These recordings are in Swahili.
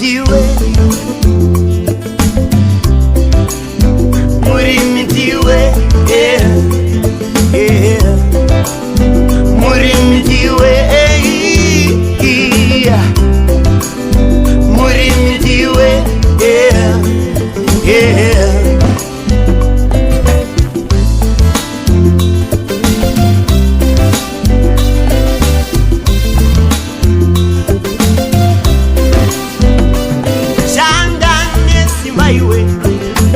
mitiwe, muri mitiwe, yeah, yeah. Muri mitiwe, yeah. Muri mitiwe, yeah, yeah.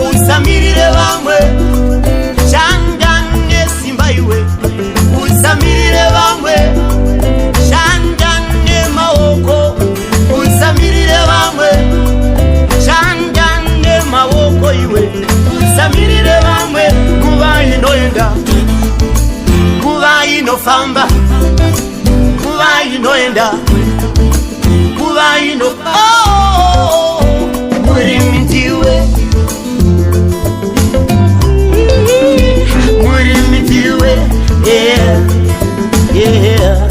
Usamirire bamwe, shangane simba iwe. Usamirire bamwe, shangane mawoko. Usamirire bamwe, shangane mawoko iwe. Usamirire bamwe, kuba inoenda, kuba inofamba, kuba inoenda, kuba ino. Oh, muri mitiwe. Yeah, yeah.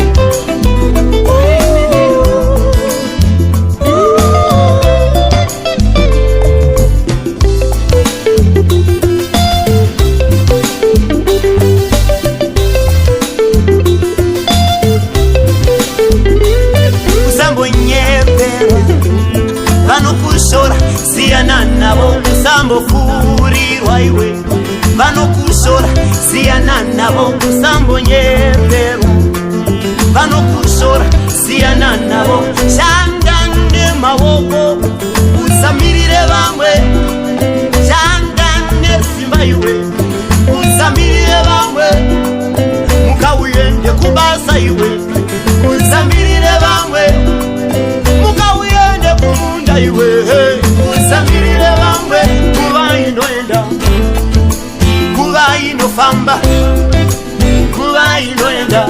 Usambo nyepera vano kushora siyana navo, usambo furirwa iwe vano kushora siyana navo, usambo nyepera vano kushora siyana navo. Shangane mawoko, usamirire bamwe, shangane simba iwe. Usamirire bamwe, mukawuyende kubasa iwe. Usamirire bamwe, mukawuyende kumunda iwe. Usamirire bamwe, kuba inoenda, kuba inofamba, kuba inoenda.